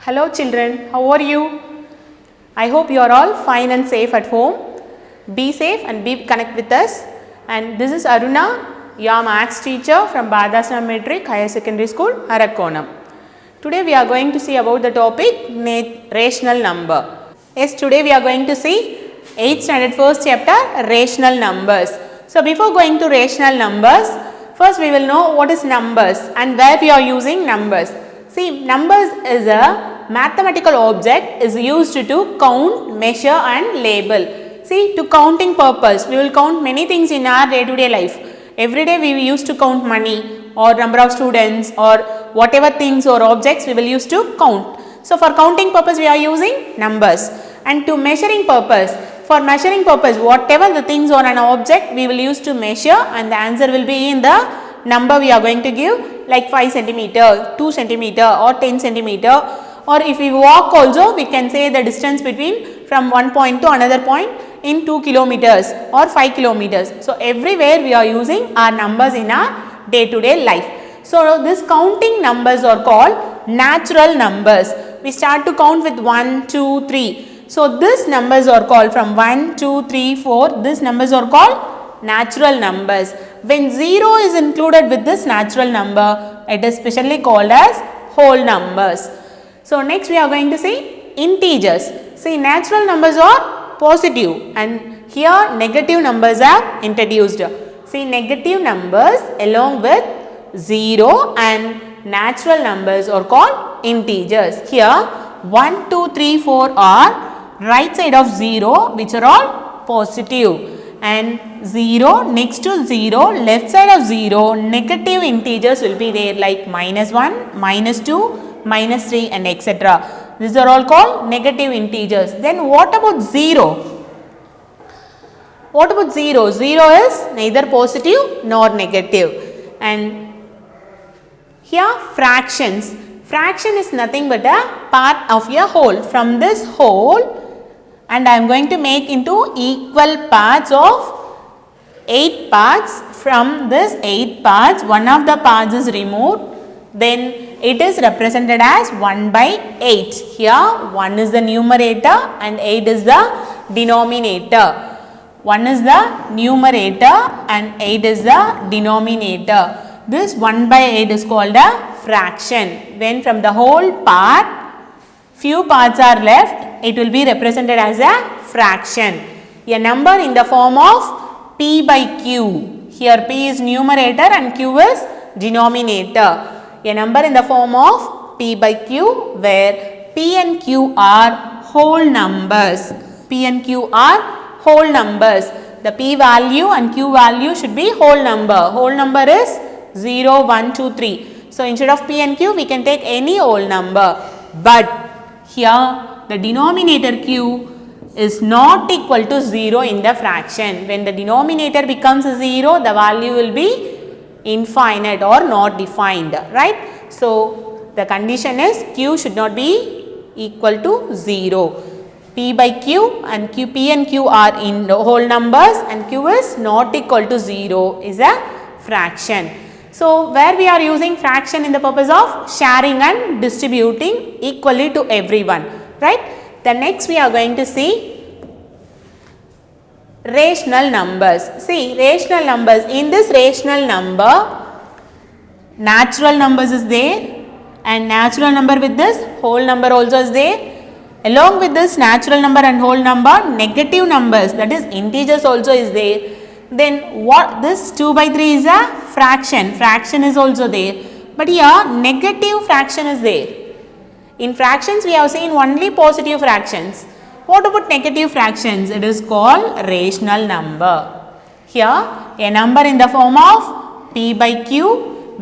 Hello children, how are you? I hope you are all fine and safe at home. Be safe and be connect with us. And this is Aruna, your maths teacher from Badasana Metric Higher Secondary School, Arakkonam. Today we are going to see about the topic rational number. Yes, today we are going to see 8th standard first chapter rational numbers. So before going to rational numbers, first we will know what is numbers and where we are using numbers. See, numbers is a mathematical object is used to count, measure and label. See, to counting purpose, we will count many things in our day-to-day life. Every day we used to count money or number of students or whatever things or objects we will use to count. So, for counting purpose we are using numbers, and to measuring purpose, for measuring purpose whatever the things on an object we will use to measure, and the answer will be in the number we are going to give, like 5 centimeter, 2 centimeter or 10 centimeter. Or if we walk also, we can say the distance between from one point to another point in 2 kilometers or 5 kilometers. So, everywhere we are using our numbers in our day-to-day life. So, this counting numbers are called natural numbers. We start to count with 1, 2, 3. So, these numbers are called from 1, 2, 3, 4. These numbers are called natural numbers. When 0 is included with this natural number, it is specially called as whole numbers. So, next we are going to see integers. See, natural numbers are positive and here negative numbers are introduced. See, negative numbers along with 0 and natural numbers are called integers. Here 1, 2, 3, 4 are right side of 0, which are all positive, and 0 next to 0, left side of 0, negative integers will be there like -1, -2, -3 and etc. These are all called negative integers. Then what about 0? What about 0? 0 is neither positive nor negative. And here fractions. Fraction is nothing but a part of a whole. From this whole, and I am going to make into equal parts of 8 parts. From this 8 parts, one of the parts is removed. Then it is represented as 1 by 8. Here 1 is the numerator and 8 is the denominator. 1 is the numerator and 8 is the denominator. This 1 by 8 is called a fraction. When from the whole part, few parts are left, it will be represented as a fraction. A number in the form of p by q. Here p is numerator and q is denominator. A number in the form of p by q, where p and q are whole numbers. P and q are whole numbers. The p value and q value should be whole number. Whole number is 0, 1, 2, 3. So, instead of p and q, we can take any whole number. But here the denominator q is not equal to 0 in the fraction. When the denominator becomes 0, the value will be infinite or not defined, right? So, the condition is q should not be equal to 0. P by q and p and q are in whole numbers and q is not equal to 0 is a fraction. So, where we are using fraction in the purpose of sharing and distributing equally to everyone, right? The next we are going to see rational numbers. See, rational numbers. In this rational number, natural numbers is there and natural number with this whole number also is there. Along with this natural number and whole number, negative numbers, that is integers also is there. Then what this 2 by 3 is a fraction. Fraction is also there. But here negative fraction is there. In fractions we have seen only positive fractions. What about negative fractions? It is called rational number. Here a number in the form of p by q,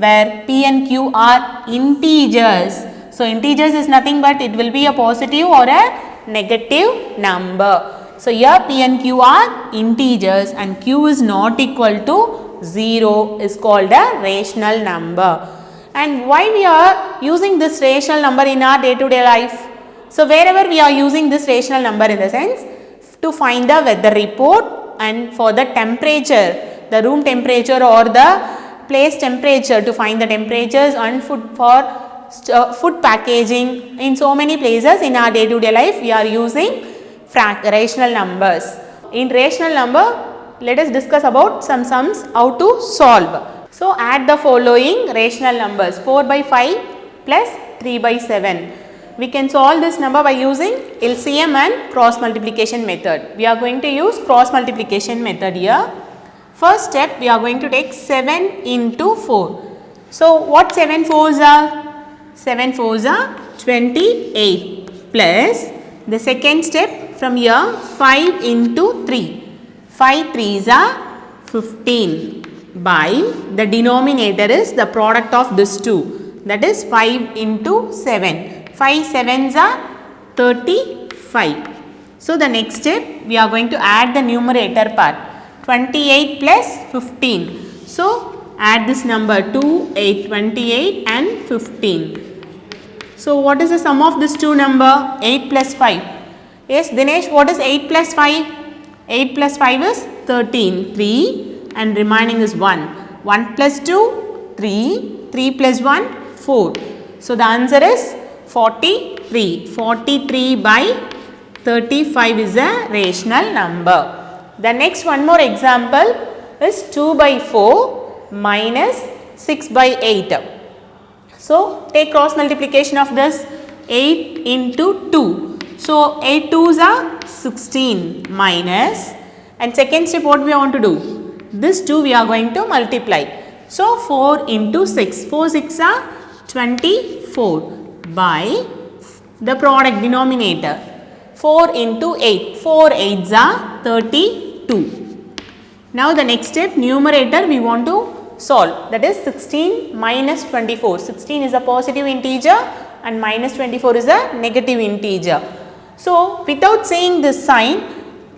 where p and q are integers. So, integers is nothing but it will be a positive or a negative number. So, here p and q are integers and q is not equal to 0 is called a rational number. And why we are using this rational number in our day-to-day life? So, wherever we are using this rational number in the sense to find the weather report and for the temperature, the room temperature or the place temperature, to find the temperatures and for food packaging, in so many places in our day to day life we are using rational numbers. In rational number, let us discuss about some sums how to solve. So add the following rational numbers: 4 by 5 plus 3 by 7. We can solve this number by using LCM and cross multiplication method. We are going to use cross multiplication method here. First step, we are going to take 7 into 4. So what 7 fours are? 7 fours are 28 plus the second step from here 5 into 3. 5 threes are 15 by the denominator is the product of these two, that is 5 into 7. 5 sevens are 35. So the next step we are going to add the numerator part, 28 plus 15. So add this number 2, 8, 28 and 15. So what is the sum of this two number? 8 plus 5. Yes Dinesh, what is 8 plus 5? 8 plus 5 is 13, 3 and remaining is 1. 1 plus 2, 3, 3 plus 1, 4. So the answer is 43. 43 by 35 is a rational number. The next one more example is 2 by 4 minus 6 by 8. So take cross multiplication of this, 8 into 2. So 8 twos are 16 minus, and second step what we want to do? This 2 we are going to multiply. So 4 into 6, 4 6 are 24 by the product denominator, 4 into 8, 4 8s are 32. Now the next step, numerator we want to solve, that is 16 minus 24. 16 is a positive integer and minus 24 is a negative integer. So without saying this sign,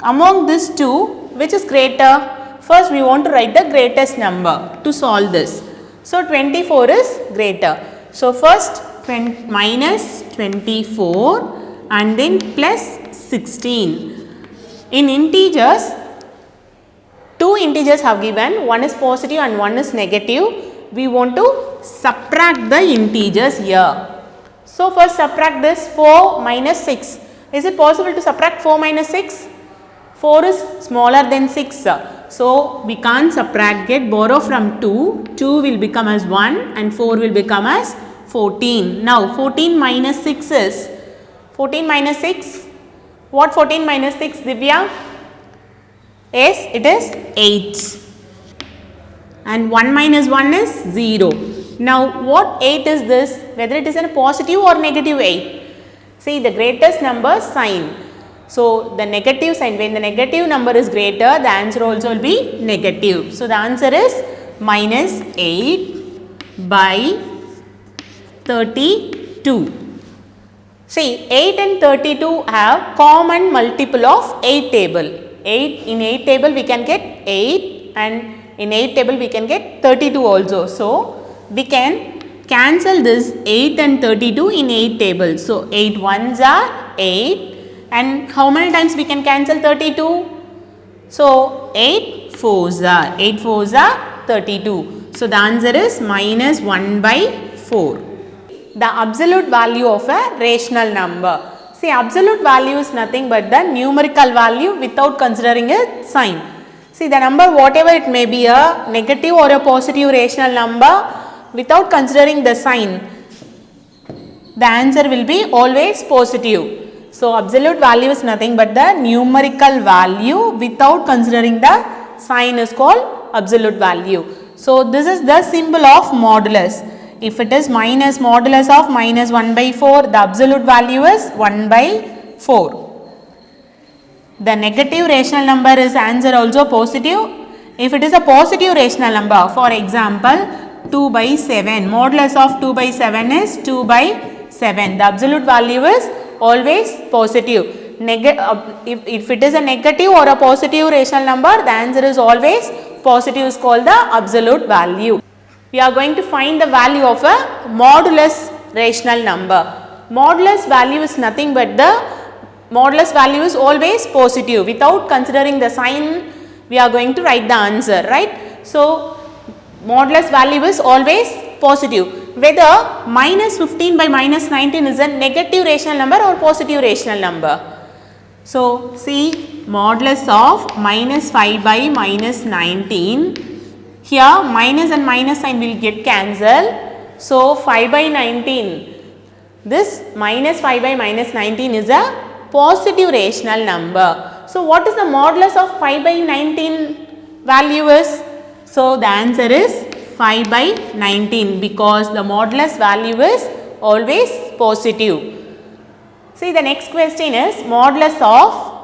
among these two, which is greater? First we want to write the greatest number to solve this. So 24 is greater. So first minus 24 and then plus 16. In integers, two integers have given, one is positive and one is negative. We want to subtract the integers here. So first subtract this 4 minus 6. Is it possible to subtract 4 minus 6? 4 is smaller than 6. So we can't subtract it. Borrow from 2. 2 will become as 1 and 4 will become as 14. Now 14 minus 6 is, 14 minus 6. What 14 minus 6, Divya? Yes, it is 8. And 1 minus 1 is 0. Now what 8 is this? Whether it is a positive or negative 8. See the greatest number sign. So the negative sign, when the negative number is greater, the answer also will be negative. So the answer is minus 8 by 32. See 8 and 32 have common multiple of 8 table. 8 in 8 table we can get 8 and in 8 table we can get 32 also. So we can cancel this 8 and 32 in 8 tables. So 8 ones are 8 and how many times we can cancel 32? So 8 fours are 32. So the answer is minus 1 by 4. The absolute value of a rational number. See absolute value is nothing but the numerical value without considering a sign. See the number whatever it may be, a negative or a positive rational number, without considering the sign, the answer will be always positive. So absolute value is nothing but the numerical value without considering the sign is called absolute value. So this is the symbol of modulus. If it is minus modulus of minus 1 by 4, the absolute value is 1 by 4. The negative rational number is answer also positive. If it is a positive rational number, for example 2 by 7, modulus of 2 by 7 is 2 by 7. The absolute value is always positive. If it is a negative or a positive rational number, the answer is always positive, is called the absolute value. We are going to find the value of a modulus rational number. Modulus value is nothing but the modulus value is always positive. Without considering the sign, we are going to write the answer, right? So modulus value is always positive. whether minus 15 by minus 19 is a negative rational number or positive rational number. So, see modulus of minus 5 by minus 19, here minus and minus sign will get cancelled. So, 5 by 19, this minus 5 by minus 19 is a positive rational number. So, what is the modulus of 5 by 19 value is? So, the answer is 5 by 19 because the modulus value is always positive. See, the next question is modulus of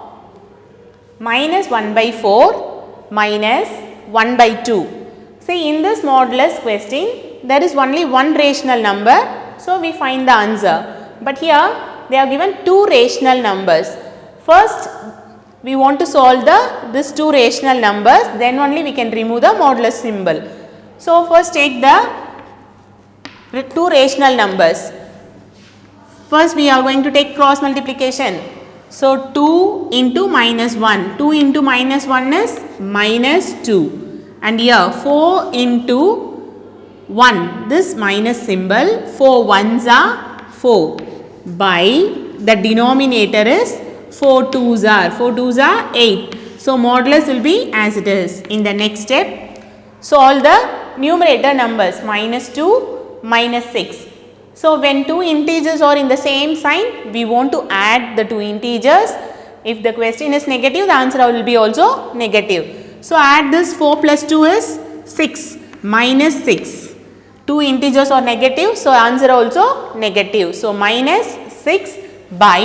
minus 1 by 4 minus 1 by 2. See, in this modulus question, there is only one rational number. So, we find the answer. But here, they are given two rational numbers. First, we want to solve these two rational numbers, then only we can remove the modulus symbol. So, first take the two rational numbers. First, we are going to take cross multiplication. So, 2 into minus 1. 2 into minus 1 is minus 2. And here 4 into 1. This minus symbol, 4 ones are 4 by the denominator is 4 twos are 8. So, modulus will be as it is. In the next step, solve the numerator numbers minus 2, minus 6. So, when two integers are in the same sign, we want to add the two integers. If the question is negative, the answer will be also negative. So, add this 4 plus 2 is 6 minus 6. Two integers are negative, so answer also negative. So, minus 6 by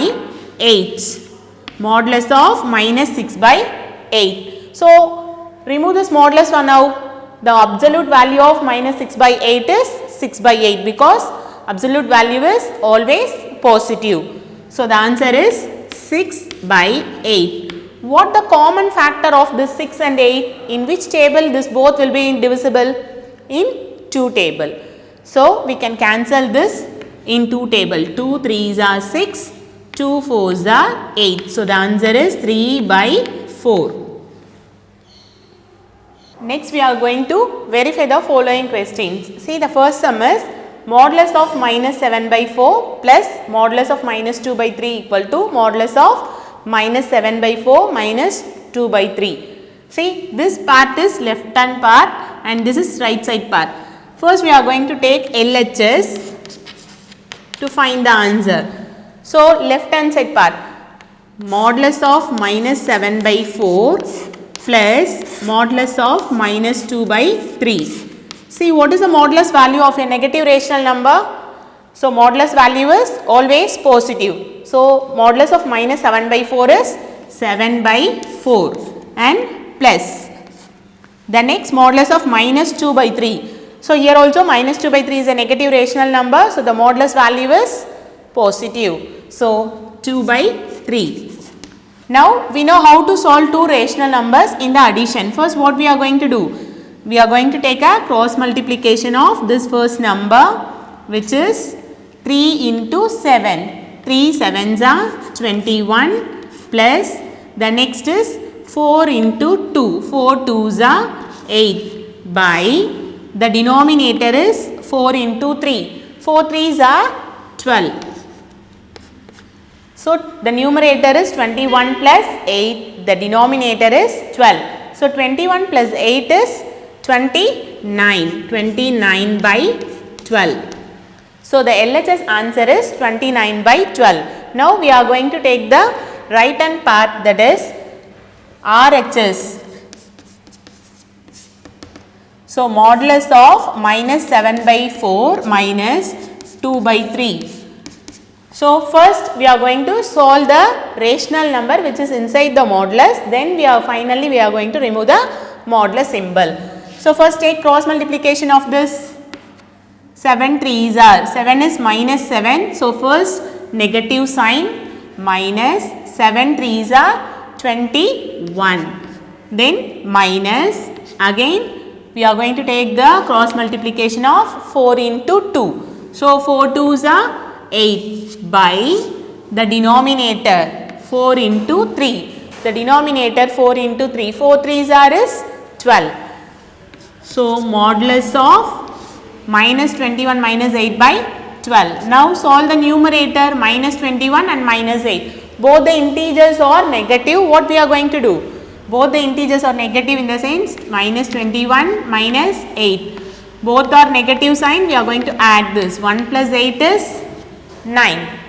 8. Modulus of minus 6 by 8. So, remove this modulus for now. The absolute value of minus 6 by 8 is 6 by 8 because absolute value is always positive. So, the answer is 6 by 8. What the common factor of this 6 and 8? In which table this both will be indivisible? In 2 table. So, we can cancel this in 2 table. 2 3s are 6, 2 4s are 8. So, the answer is 3 by 4. Next, we are going to verify the following questions. See, the first sum is modulus of minus 7 by 4 plus modulus of minus 2 by 3 equal to modulus of minus 7 by 4 minus 2 by 3. See, this part is left hand part and this is right side part. First, we are going to take LHS to find the answer. So, left hand side part, modulus of minus 7 by 4 plus modulus of minus 2 by 3. See, what is the modulus value of a negative rational number? So, modulus value is always positive. So, modulus of minus 7 by 4 is 7 by 4 and plus. The next modulus of minus 2 by 3. So, here also minus 2 by 3 is a negative rational number. So, the modulus value is positive. So, 2 by 3. Now, we know how to solve two rational numbers in the addition. First, what we are going to do? We are going to take a cross multiplication of this first number, which is 3 into 7. 3 7s are 21 plus the next is 4 into 2. 4 2s are 8 by the denominator is 4 into 3. 4 3s are 12. So, the numerator is 21 plus 8, the denominator is 12. So, 21 plus 8 is 29, 29 by 12. So, the LHS answer is 29 by 12. Now, we are going to take the right hand part, that is RHS. So, modulus of minus 7 by 4 minus 2 by 3. So, first we are going to solve the rational number which is inside the modulus, then finally we are going to remove the modulus symbol. So, first take cross multiplication of this. 7 3s are, 7 is minus 7. So, first negative sign minus 7 3s are 21. Then minus, again we are going to take the cross multiplication of 4 into 2. So, 4 2s are 8 by the denominator 4 into 3. The denominator 4 into 3. 4 3s are is 12. So, modulus of minus 21 minus 8 by 12. Now solve the numerator minus 21 and minus 8. Both the integers are negative. What we are going to do? Both the integers are negative in the sense minus 21 minus 8. Both are negative sign. We are going to add this. 1 plus 8 is 9.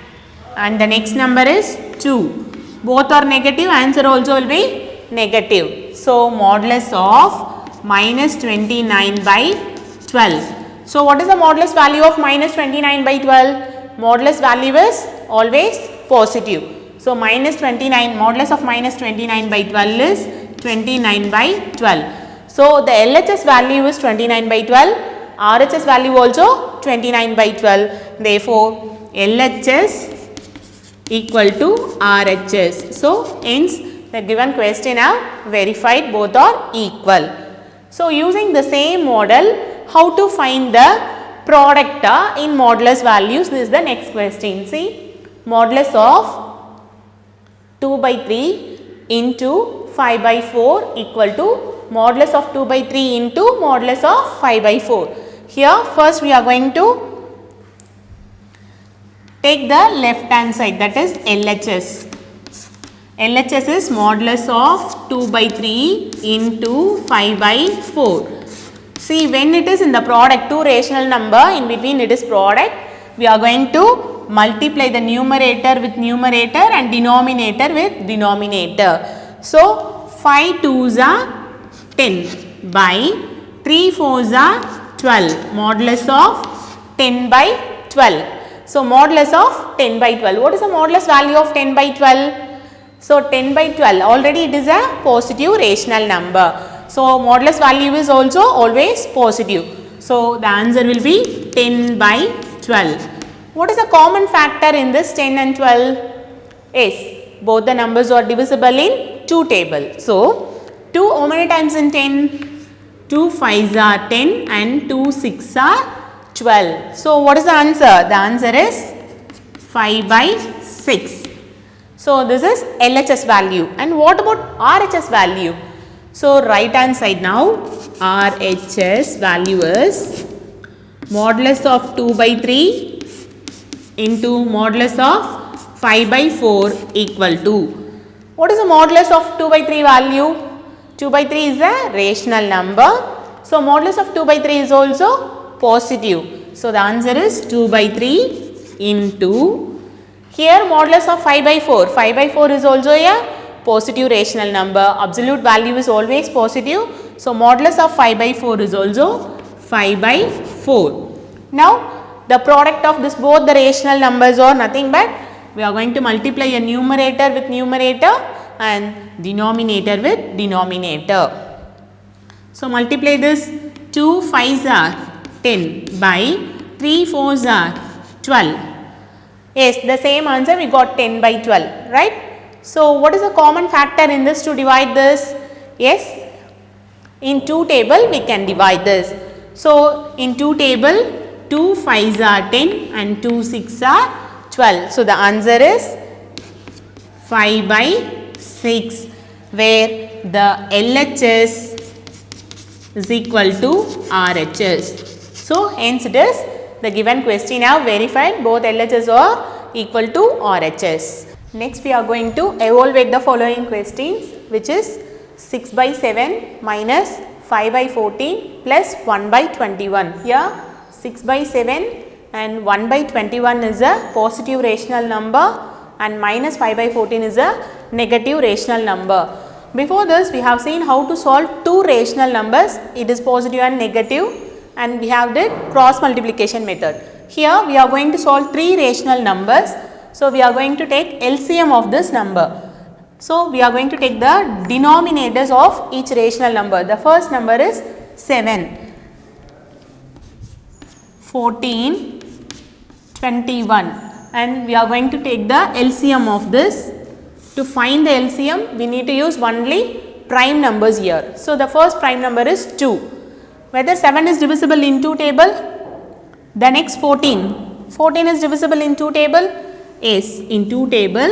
And the next number is 2. Both are negative. Answer also will be negative. So modulus of minus 29 by 12. So what is the modulus value of minus 29 by 12? Modulus value is always positive. So minus 29, modulus of minus 29 by 12 is 29 by 12. So the LHS value is 29 by 12. RHS value also 29 by 12. Therefore, LHS equal to RHS. So hence the given question have verified both are equal. So using the same model, how to find the product in modulus values? This is the next question. See, modulus of 2 by 3 into 5 by 4 equal to modulus of 2 by 3 into modulus of 5 by 4. Here first we are going to take the left hand side, that is LHS. LHS is modulus of 2 by 3 into 5 by 4. See, when it is in the product, two rational number, in between it is product, we are going to multiply the numerator with numerator and denominator with denominator. So, 5 2s are 10 by 3 4s are 12, modulus of 10 by 12. So, modulus of 10 by 12. What is the modulus value of 10 by 12? So, 10 by 12, already it is a positive rational number. So, modulus value is also always positive. So, the answer will be 10 by 12. What is the common factor in this 10 and 12? Yes, both the numbers are divisible in 2 table. So, 2 how many times in 10? 2 5s are 10 and 2 6s are 12. So, what is the answer? The answer is 5 by 6. So, this is LHS value. And what about RHS value? So, right hand side now, RHS value is modulus of 2 by 3 into modulus of 5 by 4 equal to. What is the modulus of 2 by 3 value? 2 by 3 is a rational number. So, modulus of 2 by 3 is also positive. So, the answer is 2 by 3 into, here modulus of 5 by 4. 5 by 4 is also a positive rational number. Absolute value is always positive. So, modulus of 5 by 4 is also 5 by 4. Now, the product of this both the rational numbers are nothing but we are going to multiply a numerator with numerator and denominator with denominator. So, multiply this 2 5s are 10 by 3 4s are 12. Yes, the same answer we got 10 by 12, right? So, what is the common factor in this to divide this? Yes, in 2 table we can divide this. So, in 2 table 2 5s are 10 and 2 6s are 12. So, the answer is 5 by 6 where the LHS is equal to RHS. So, hence it is the given question have verified both LHS are equal to RHS. Next we are going to evaluate the following questions, which is 6 by 7 minus 5 by 14 plus 1 by 21. Here 6 by 7 and 1 by 21 is a positive rational number and minus 5 by 14 is a negative rational number. Before this we have seen how to solve two rational numbers, it is positive and negative, and we have the cross multiplication method. Here we are going to solve three rational numbers. So, we are going to take LCM of this number. So, we are going to take the denominators of each rational number. The first number is 7, 14, 21, and we are going to take the LCM of this. To find the LCM, we need to use only prime numbers here. So, the first prime number is 2. Whether 7 is divisible in 2 table? The next 14. 14 is divisible in 2 table? Yes, in 2 table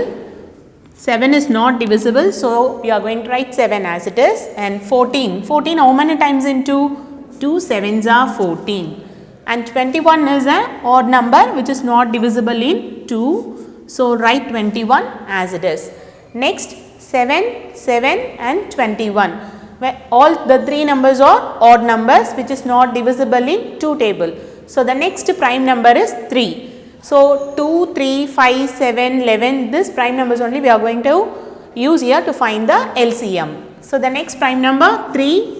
7 is not divisible, so we are going to write 7 as it is, and 14. 14 how many times in 2? 2 7s are 14. and 21 is an odd number which is not divisible in 2. So, write 21 as it is. Next 7, 7 and 21, where all the three numbers are odd numbers which is not divisible in 2 table. So, the next prime number is 3. So, 2, 3, 5, 7, 11, this prime numbers only we are going to use here to find the LCM. So, the next prime number 3,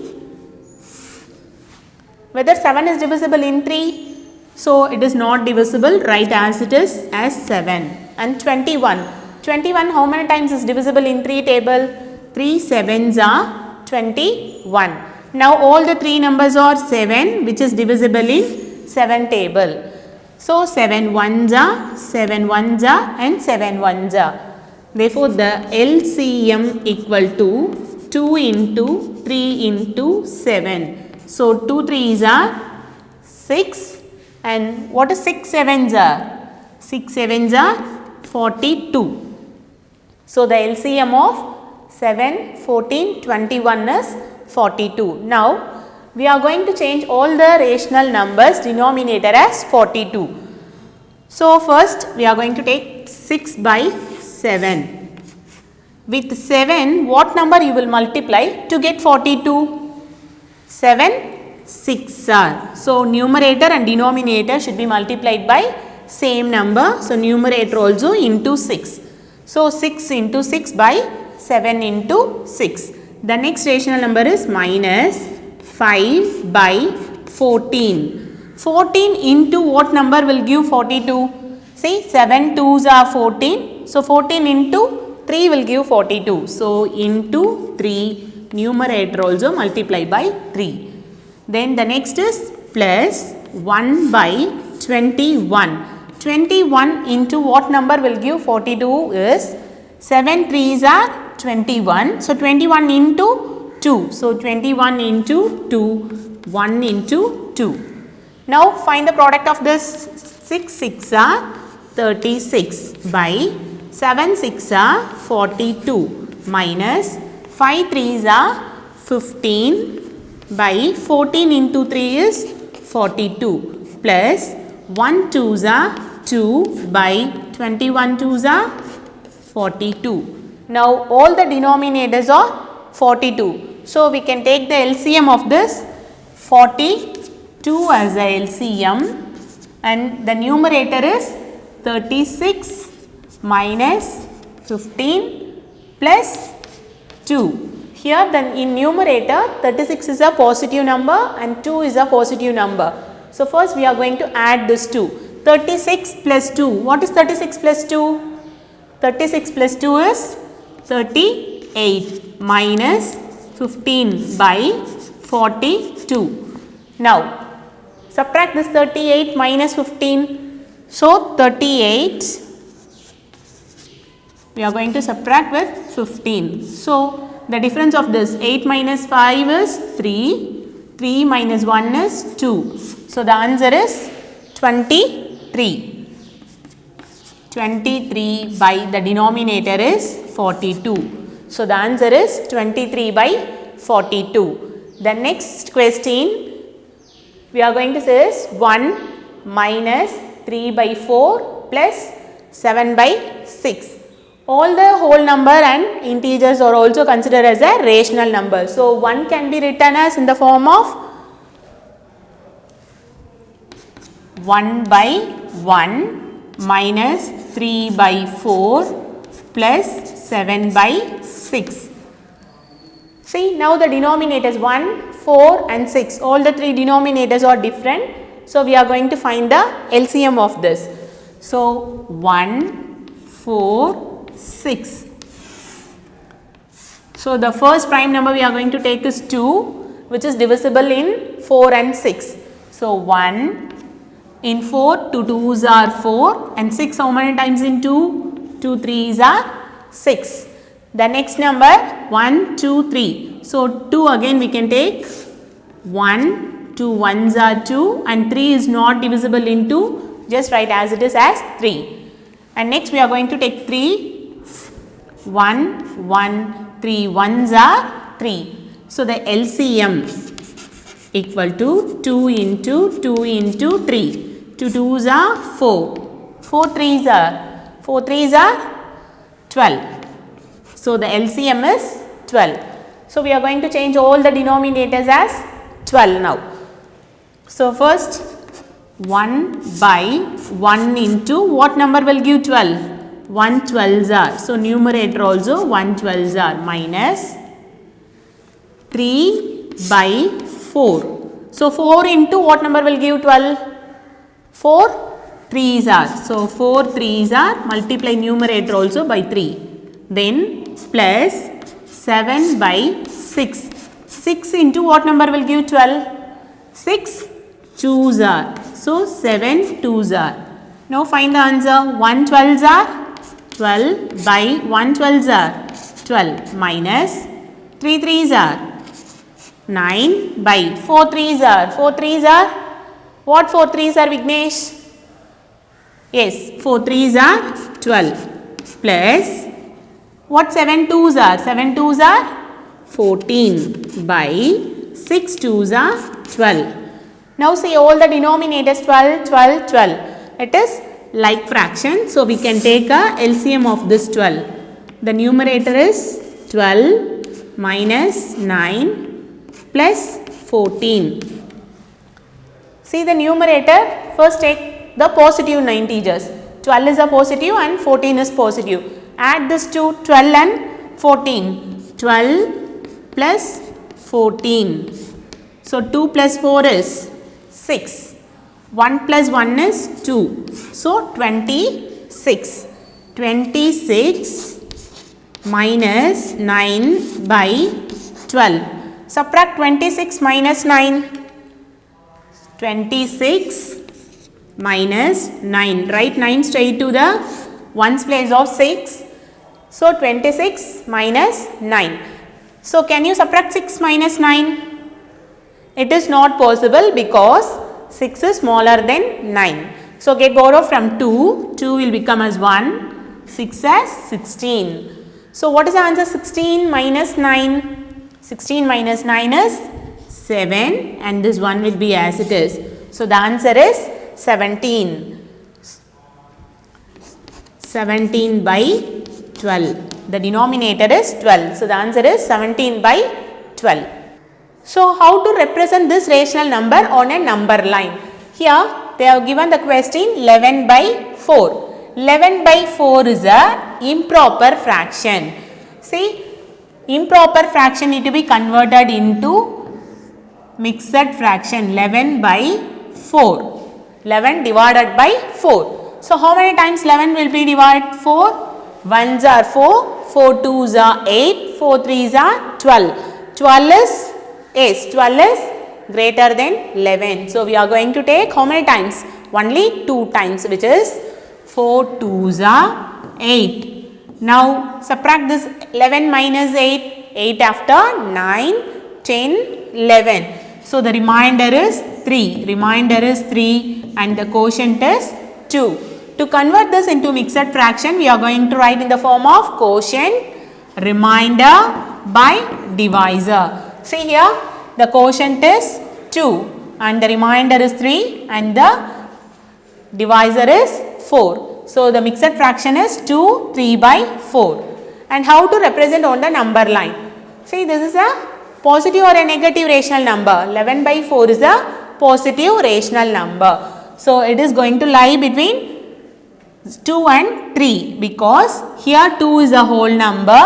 whether 7 is divisible in 3, so it is not divisible, write as it is as 7. And 21, 21 how many times is divisible in 3 table? 3 7s are 21. Now, all the 3 numbers are 7 which is divisible in 7 table. So, 7 1s are, 7 1s are and 7 1s are. Therefore, the LCM equal to 2 into 3 into 7. So, 2 3s are 6 and what is 6 7s are? 6 7s are 42. So, the LCM of 7, 14, 21 is 42. Now, we are going to change all the rational numbers denominator as 42. So, first we are going to take 6 by 7. With 7, what number you will multiply to get 42? 7 6 are. So, numerator and denominator should be multiplied by same number. So, numerator also into 6. So, 6 into 6 by 7 into 6. The next rational number is minus 5 by 14. 14 into what number will give 42? See, 7 2s are 14. So, 14 into 3 will give 42. So, into 3, numerator also multiply by 3. Then the next is plus 1 by 21. 21 into what number will give 42 is 7 3s are 21. So, 21 into 2. So, 21 into 2, 1 into 2. Now, find the product of this. 6 6 are 36 by 7 6 are 42 minus 5 3s are 15 by 14 into 3 is 42 plus 1 2s are 2 by 21 2s are 42. Now, all the denominators are 42. So, we can take the LCM of this 42 as a LCM and the numerator is 36 minus 15 plus 2. Here the in numerator 36 is a positive number and 2 is a positive number. So, first we are going to add this 2. 36 plus 2. What is 36 plus 2? 36 plus 2 is 38 minus 15 by 42. Now, subtract this 38 minus 15. So, 38 we are going to subtract with 15. So, the difference of this 8 minus 5 is 3, 3 minus 1 is 2. So, the answer is 23. 23 by the denominator is 42. So, the answer is 23 by 42. The next question we are going to say is 1 minus 3 by 4 plus 7 by 6. All the whole number and integers are also considered as a rational number. So, 1 can be written as in the form of 1 by 1 minus 3 by 4 plus 7 by 6. See, now the denominators 1, 4 and 6, all the three denominators are different. So, we are going to find the LCM of this. So, 1, 4, 6. So, the first prime number we are going to take is 2, which is divisible in 4 and 6. So, 1 in 4, 2 2s are 4 and 6 how many times in 2? 2 3s are 6. The next number 1, 2, 3. So, 2 again we can take 1, 2 1s are 2 and 3 is not divisible in 2, just write as it is as 3. And next we are going to take 3. 1, 1, 3 1s are 3. So, the LCM equal to 2 into 2 into 3. 2 2s are 4. 4 3s are 12. So the LCM is 12. So we are going to change all the denominators as 12 now. So first 1 by 1 into what number will give 12? 1 12s are. So numerator also 1 12s are minus 3 by 4. So 4 into what number will give 12? 4 3s are. So 4 3s are, multiply numerator also by 3. Then plus 7 by 6. 6 into what number will give 12? 6 2s are. So 7 2s are. Now find the answer. 1 12s are 12 by 1 12s are 12 minus 3 3s are 9 by 4 3s are. 4 3s are what? 4 3s are, Vignesh? Yes, 4 3s are 12 plus what 7 2s are? 7 2s are 14 by 6 2s are 12. Now see all the denominators 12 12 12. It is like fraction. So we can take a LCM of this 12. The numerator is 12 minus 9 plus 14. See the numerator, first take the positive integers. 12 is a positive and 14 is positive. Add this to 12 and 14. 12 plus 14. So 2 plus 4 is 6. 1 plus 1 is 2. So 26. 26 minus 9 by 12. Subtract 26 minus 9. 26 minus 9. Write 9 straight to the ones place of 6. So 26 minus 9. So can you subtract 6 minus 9? It is not possible because 6 is smaller than 9. So get borrow from 2. 2 will become as 1. 6 as 16. So what is the answer? 16 minus 9. 16 minus 9 is 7 and this one will be as it is. So the answer is 17. 17 by 12. The denominator is 12. So the answer is 17 by 12. So how to represent this rational number on a number line? Here they have given the question 11 by 4. 11 by 4 is a improper fraction. See, improper fraction need to be converted into mixed fraction. 11 by 4. 11 divided by 4. So how many times 11 will be divided? 4. 1s are 4. 4 2s are 8. 4 3s are 12. 12 is, yes, 12 is greater than 11. So we are going to take how many times? Only 2 times, which is 4 2s are 8. Now subtract this 11 minus 8. 8 after 9, 10, 11. So the remainder is 3. Remainder is 3 and the quotient is 2. To convert this into mixed fraction, we are going to write in the form of quotient, remainder by divisor. See here, the quotient is 2 and the remainder is 3 and the divisor is 4. So the mixed fraction is 2, 3 by 4. And how to represent on the number line? See, this is a positive or a negative rational number. 11 by 4 is a positive rational number. So it is going to lie between 2 and 3 because here 2 is a whole number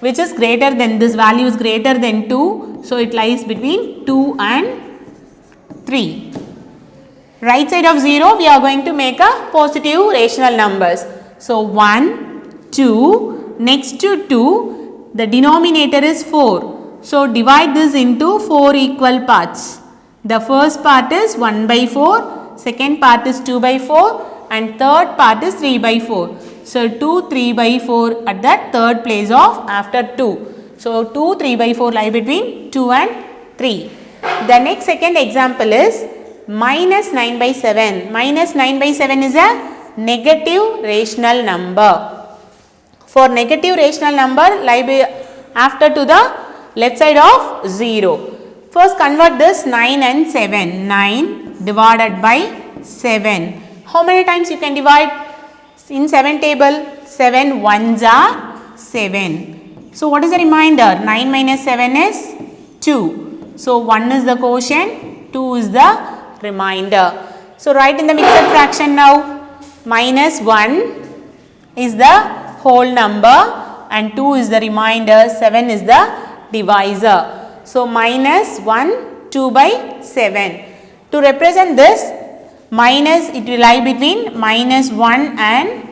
which is greater than, this value is greater than 2. So it lies between 2 and 3. Right side of 0 we are going to make a positive rational numbers. So 1, 2, next to 2 the denominator is 4. So divide this into 4 equal parts. The first part is 1 by 4, second part is 2 by 4 and third part is 3 by 4. So 2, 3 by 4 at that third place of after 2. So 2, 3 by 4 lie between 2 and 3. The next second example is minus 9 by 7. Minus 9 by 7 is a negative rational number. For negative rational number lie after to the left side of 0. First convert this 9 and 7. 9 divided by 7. How many times you can divide in 7 table? 7 ones are 7. So what is the remainder? 9 minus 7 is 2. So 1 is the quotient, 2 is the remainder. So write in the mixed fraction now. Minus 1 is the whole number and 2 is the remainder, 7 is the divisor. So minus 1, 2 by 7. To represent this, minus, it will lie between minus 1 and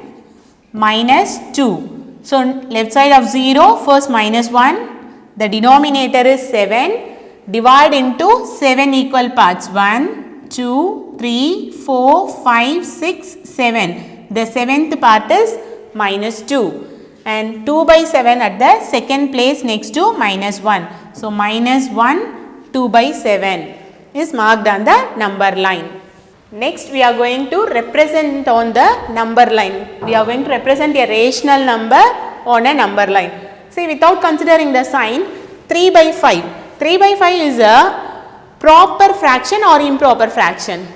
minus 2. So left side of 0, first minus 1, the denominator is 7. Divide into 7 equal parts. 1, 2, 3, 4, 5, 6, 7. The seventh part is minus 2. And 2 by 7 at the second place next to minus 1. So minus 1, 2 by 7 is marked on the number line. Next we are going to represent on the number line. We are going to represent a rational number on a number line. See, without considering the sign, 3 by 5. 3 by 5 is a proper fraction or improper fraction.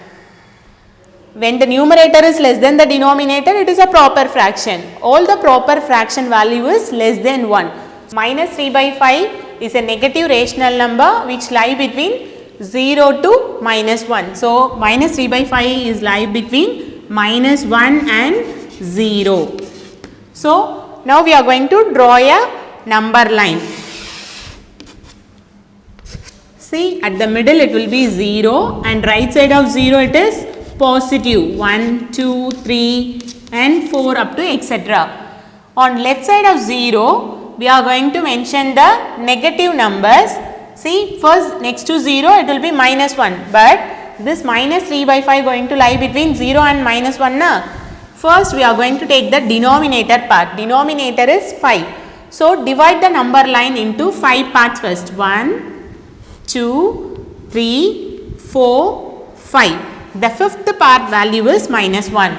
When the numerator is less than the denominator, it is a proper fraction. All the proper fraction value is less than 1. Minus 3 by 5 is a negative rational number which lie between 0 to minus 1. So minus 3 by 5 is lie between minus 1 and 0. So now we are going to draw a number line. See, at the middle it will be 0 and right side of 0 it is positive 1, 2, 3 and 4 up to etc. On left side of 0 we are going to mention the negative numbers. See, first next to 0 it will be minus 1, but this minus 3 by 5 going to lie between 0 and minus 1 na? First we are going to take the denominator part. Denominator is 5. So divide the number line into 5 parts first. 1, 2, 3, 4, 5. The fifth part value is minus 1.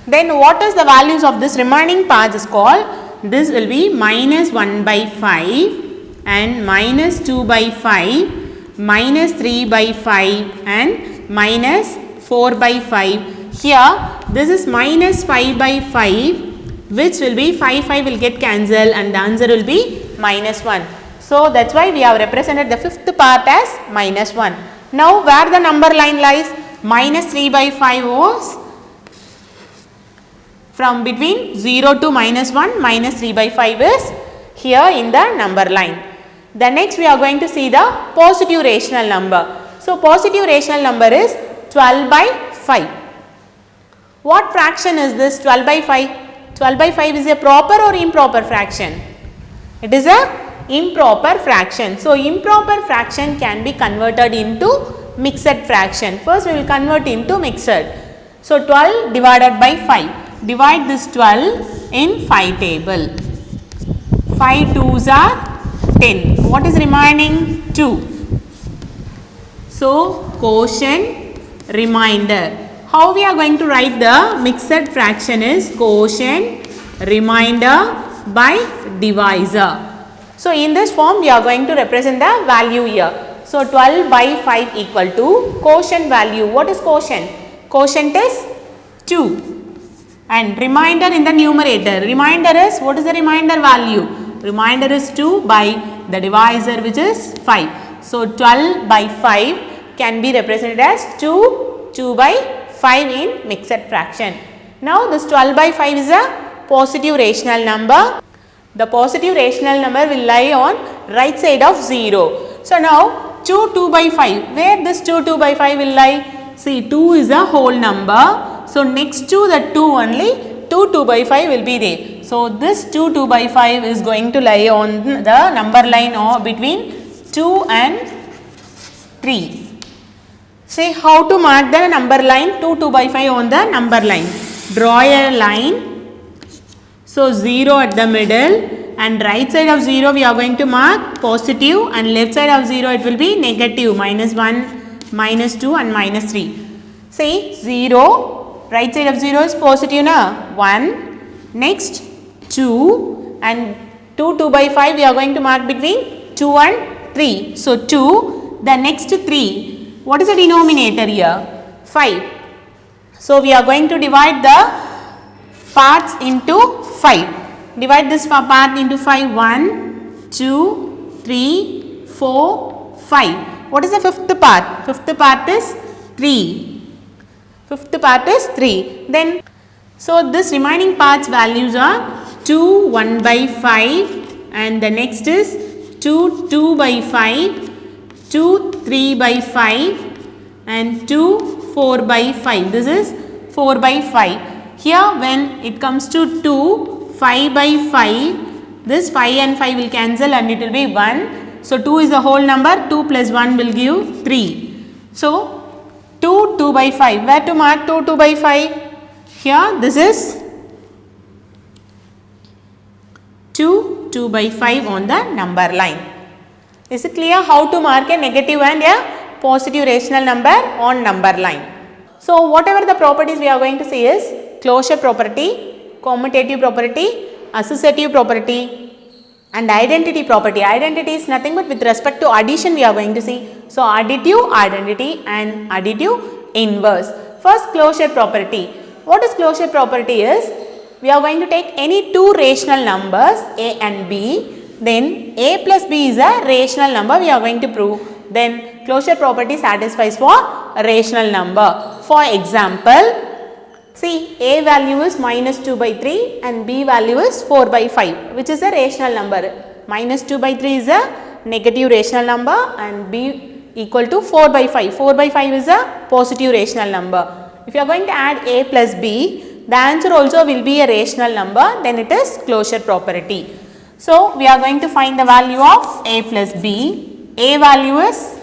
Then what is the values of this remaining part is called? This will be minus 1 by 5 and minus 2 by 5, minus 3 by 5 and minus 4 by 5. Here this is minus 5 by 5, which will be 5 will get cancelled and the answer will be minus 1. So that's why we have represented the fifth part as minus 1. Now where the number line lies? Minus 3 by 5 was from between 0 to minus 1, minus 3 by 5 is here in the number line. The next we are going to see the positive rational number. So positive rational number is 12 by 5. What fraction is this 12 by 5? 12 by 5 is a proper or improper fraction? It is a improper fraction. So improper fraction can be converted into mixed fraction. First we will convert into mixed. So 12 divided by 5. Divide this 12 in 5 table. 5 2s are 10. What is remaining? 2. So quotient, remainder. How we are going to write the mixed fraction is quotient, remainder by divisor. So in this form we are going to represent the value here. So 12 by 5 equal to quotient value. What is quotient? Quotient is 2. And remainder in the numerator. Remainder is, what is the remainder value? Remainder is 2 by the divisor which is 5. So 12 by 5 can be represented as 2 by 5 in mixed fraction. Now this 12 by 5 is a positive rational number. The positive rational number will lie on right side of 0. So now 2 by 5. Where this 2 by 5 will lie? See, 2 is a whole number. So next to the 2 only 2 by 5 will be there. So this 2 by 5 is going to lie on the number line or between 2 and 3. Say how to mark the number line 2 by 5 on the number line. Draw a line. So 0 at the middle and right side of 0 we are going to mark positive and left side of 0 it will be negative, minus 1, minus 2 and minus 3. Say 0, right side of 0 is positive na, 1, next 2 and 2 by 5 we are going to mark between 2 and 3. So 2, the next 3. What is the denominator here? 5. So we are going to divide the parts into 5. Divide this part into 5. 1, 2, 3, 4, 5. What is the fifth part? Fifth part is 3. Fifth part is 3. Then, so this remaining parts values are 2, 1 by 5, and the next is 2, 2 by 5, 2, 3 by 5, and 2, 4 by 5. This is 4 by 5. Here when it comes to 2, 5 by 5, this 5 and 5 will cancel and it will be 1. So 2 is the whole number, 2 plus 1 will give 3. So 2, 2 by 5. Where to mark 2, 2 by 5? Here this is 2, 2 by 5 on the number line. Is it clear how to mark a negative and a positive rational number on number line? So whatever the properties we are going to see is closure property, commutative property, associative property, and identity property. Identity is nothing but with respect to addition we are going to see. So additive identity and additive inverse. First, closure property. What is closure property is, we are going to take any two rational numbers a and b, then a plus b is a rational number we are going to prove. Then closure property satisfies for a rational number. For example, see, a value is minus 2 by 3 and b value is 4 by 5, which is a rational number. Minus 2 by 3 is a negative rational number and b equal to 4 by 5. 4 by 5 is a positive rational number. If you are going to add a plus b, the answer also will be a rational number, then it is closure property. So, we are going to find the value of a plus b. A value is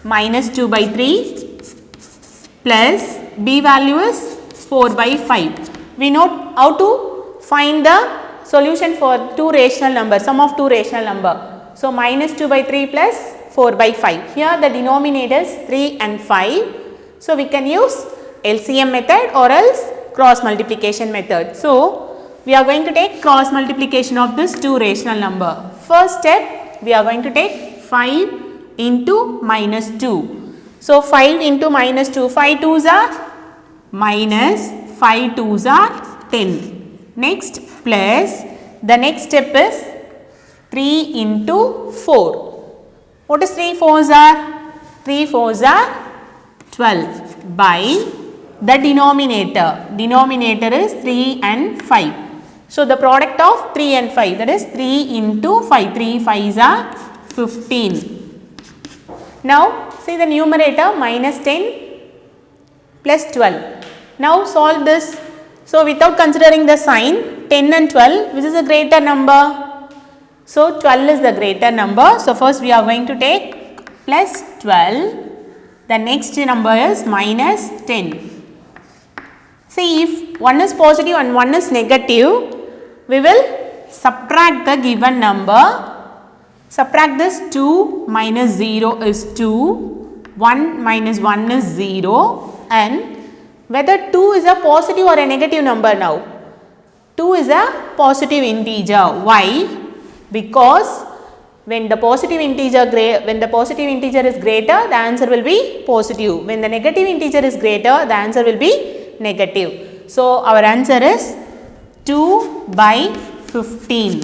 minus 2 by 3 plus b value is 4 by 5. We know how to find the solution for two rational numbers, sum of two rational number. So, minus 2 by 3 plus 4 by 5. Here the denominator is 3 and 5. So, we can use LCM method or else cross multiplication method. So, we are going to take cross multiplication of this two rational number. First step, we are going to take 5 into minus 2. So, 5 into minus 2, 5 2s are minus, 5 2s are 10. Next, plus, the next step is 3 into 4. What is 3 4s are? 3 4s are 12 by the denominator. Denominator is 3 and 5. So, the product of 3 and 5, that is 3 into 5. 3 5s are 15. Now, see the numerator minus 10 plus 12. Now, solve this. So, without considering the sign, 10 and 12, which is a greater number? So, 12 is the greater number. So, first we are going to take plus 12. The next number is minus 10. See, if one is positive and one is negative, we will subtract the given number. Subtract this, 2 minus 0 is 2, 1 minus 1 is 0, and whether 2 is a positive or a negative number now. 2 is a positive integer. Why? Because when the positive integer is greater, the answer will be positive. When the negative integer is greater, the answer will be negative. So, our answer is 2 by 15.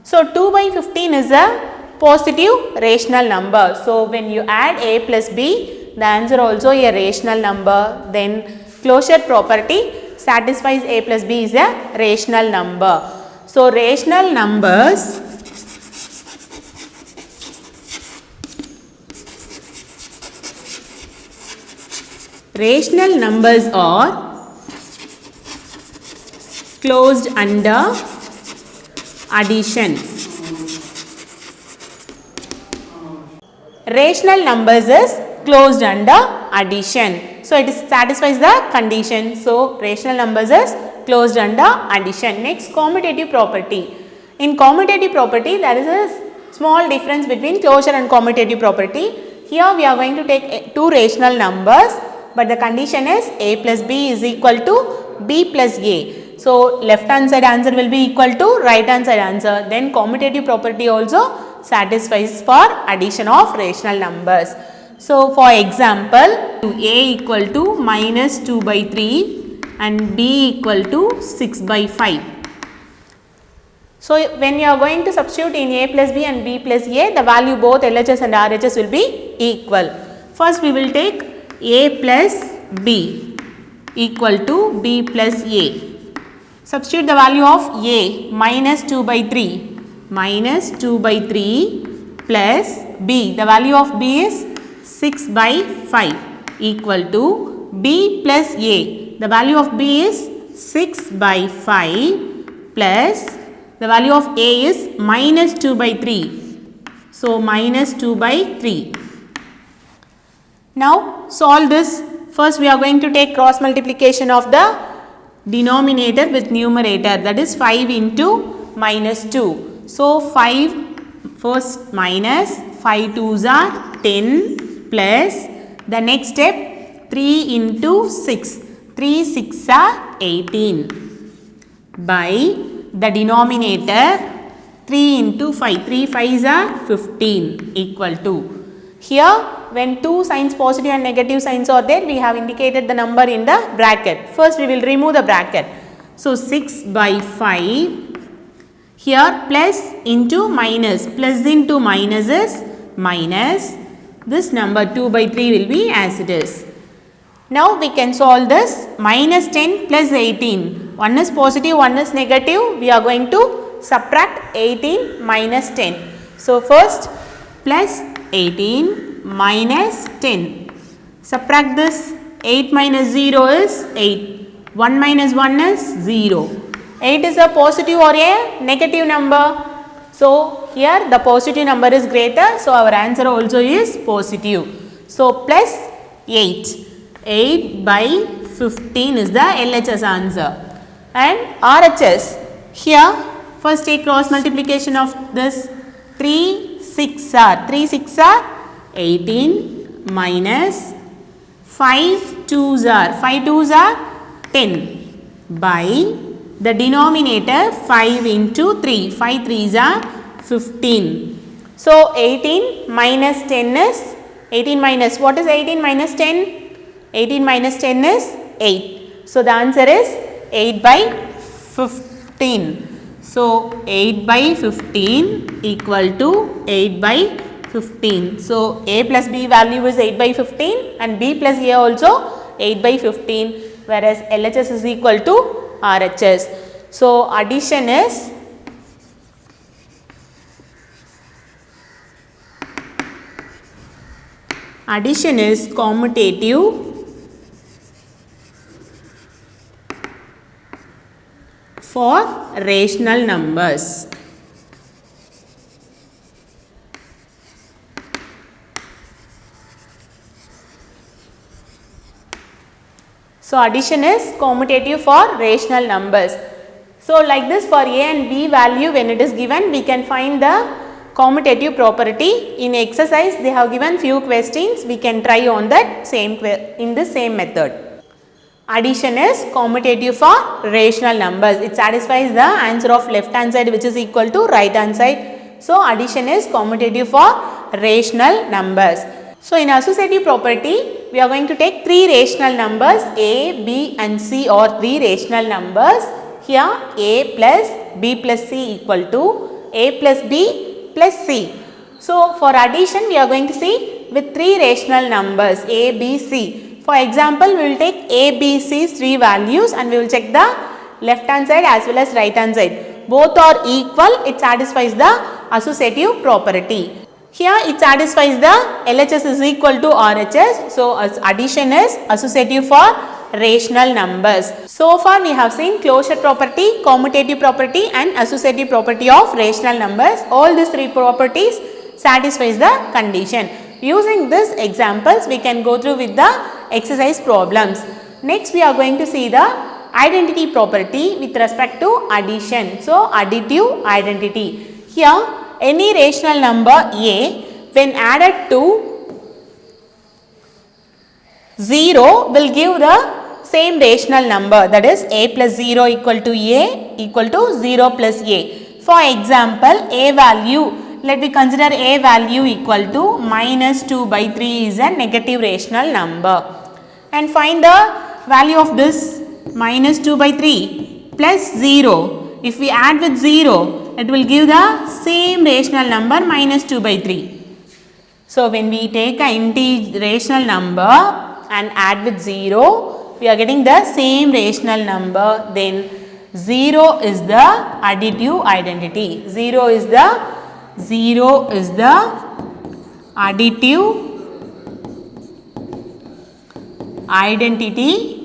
So, 2 by 15 is a positive rational number. So, when you add a plus b, the answer also a rational number. Then, closure property satisfies a plus b is a rational number. So, rational numbers are closed under addition. Rational numbers is closed under addition. So, it satisfies the condition. So, rational numbers is closed under addition. Next, commutative property. In commutative property, there is a small difference between closure and commutative property. Here, we are going to take two rational numbers, but the condition is a plus b is equal to b plus a. So, left hand side answer will be equal to right hand side answer. Then commutative property also satisfies for addition of rational numbers. So for example, a equal to minus 2 by 3 and b equal to 6 by 5. So when you are going to substitute in a plus b and b plus a, the value both LHS and RHS will be equal. First we will take a plus b equal to b plus a. Substitute the value of a minus 2 by 3 minus 2 by 3 plus b. The value of b is 6 by 5 equal to b plus a. The value of b is 6 by 5 plus the value of a is minus 2 by 3. So minus 2 by 3. Now solve this. First we are going to take cross multiplication of the denominator with numerator, that is 5 into minus 2. So 5 first minus 5 2s are 10 plus the next step 3 into 6. 3 6 are 18 by the denominator 3 into 5. 3 5s are 15 equal to. Here when two signs positive and negative signs are there, we have indicated the number in the bracket. First we will remove the bracket. So 6 by 5, here plus into minus, plus into minus is minus, this number 2 by 3 will be as it is. Now we can solve this. Minus 10 plus 18, one is positive, one is negative, we are going to subtract 18 minus 10. So first plus 18 minus 10. Subtract this. 8 minus 0 is 8. 1 minus 1 is 0. 8 is a positive or a negative number. So here the positive number is greater. So our answer also is positive. So plus 8. 8 by 15 is the LHS answer. And RHS. Here first take cross multiplication of this. 3 6 are 18 minus 5 2s are 10 by the denominator 5 into 3. 5 3s are 15. So 18 minus 10 is 18 minus what is 18 minus 10? 18 minus 10 is 8. So the answer is 8 by 15. So 8 by 15 equal to 8 by 15. So a plus b value is 8 by 15 and b plus a also 8 by 15, whereas LHS is equal to RHS. So addition is commutative for rational numbers. So addition is commutative for rational numbers. So like this, for a and b value when it is given, we can find the commutative property. In exercise they have given few questions, we can try on that in the same method. Addition is commutative for rational numbers. It satisfies the answer of left hand side which is equal to right hand side. So addition is commutative for rational numbers. So in associative property, we are going to take three rational numbers. A, B and C are three rational numbers. Here A plus B plus C equal to A plus B plus C. So for addition, we are going to see with three rational numbers A, B, C. For example, we will take A, B, C's three values and we will check the left hand side as well as right hand side. Both are equal, it satisfies the associative property. Here it satisfies the LHS is equal to RHS. So addition is associative for rational numbers. So far we have seen closure property, commutative property and associative property of rational numbers. All these three properties satisfies the condition. Using these examples, we can go through with the exercise problems. Next we are going to see the identity property with respect to addition. So additive identity. Here any rational number A when added to 0 will give the same rational number, that is A plus 0 equal to A equal to 0 plus A. For example, A value let me consider a value equal to minus 2 by 3 is a negative rational number. And find the value of this minus 2 by 3 plus 0. If we add with 0, it will give the same rational number minus 2 by 3. So, when we take an rational number and add with 0, we are getting the same rational number, then 0 is the additive identity. 0 is the additive identity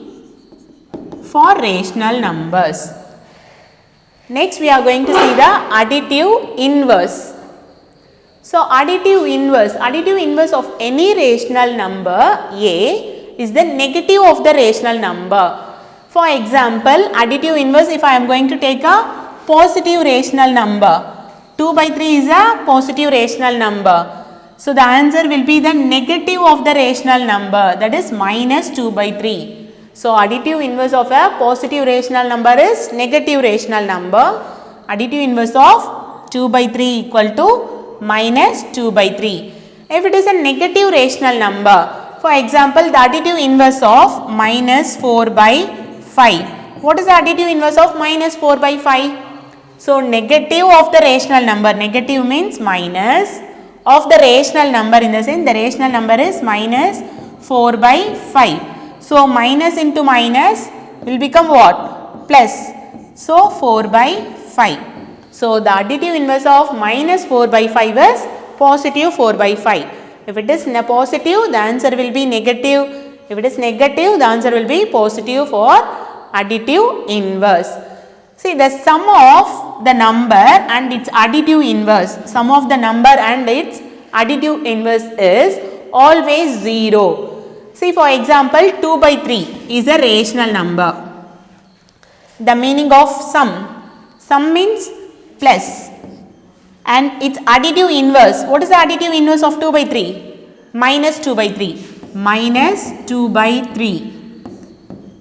for rational numbers. Next, we are going to see the additive inverse. So, additive inverse of any rational number A is the negative of the rational number. For example, additive inverse, if I am going to take a positive rational number, 2 by 3 is a positive rational number. So, the answer will be the negative of the rational number, that is minus 2 by 3. So, additive inverse of a positive rational number is negative rational number. Additive inverse of 2 by 3 equal to minus 2 by 3. If it is a negative rational number, for example, the additive inverse of minus 4 by 5. What is the additive inverse of minus 4 by 5? So, negative of the rational number, negative means minus of the rational number, in the sense the rational number is minus 4 by 5. So, minus into minus will become what? Plus. So, 4 by 5. So, the additive inverse of minus 4 by 5 is positive 4 by 5. If it is positive, the answer will be negative. If it is negative, the answer will be positive for additive inverse. See, the sum of the number and its additive inverse, sum of the number and its additive inverse is always 0. See, for example, 2 by 3 is a rational number. The meaning of sum means plus, and its additive inverse, what is the additive inverse of 2 by 3? Minus 2 by 3, minus 2 by 3.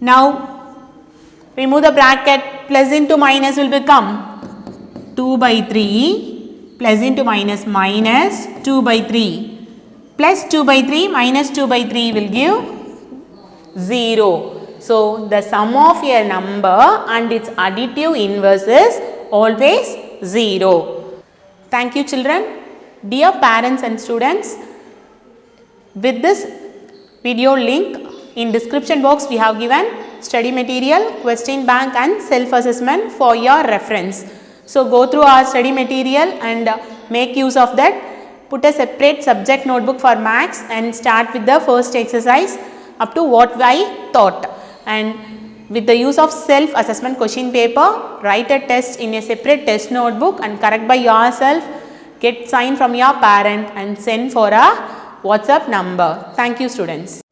Now, remove the bracket, plus into minus will become 2 by 3, plus into minus, minus 2 by 3, plus 2 by 3, minus 2 by 3 will give 0. So, the sum of a number and its additive inverse is always 0. Thank you, children. Dear parents and students, with this video link in description box we have given study material, question bank and self-assessment for your reference. So, go through our study material and make use of that. Put a separate subject notebook for maths and start with the first exercise up to what I taught. And with the use of self-assessment question paper, write a test in a separate test notebook and correct by yourself. Get sign from your parent and send for a WhatsApp number. Thank you, students.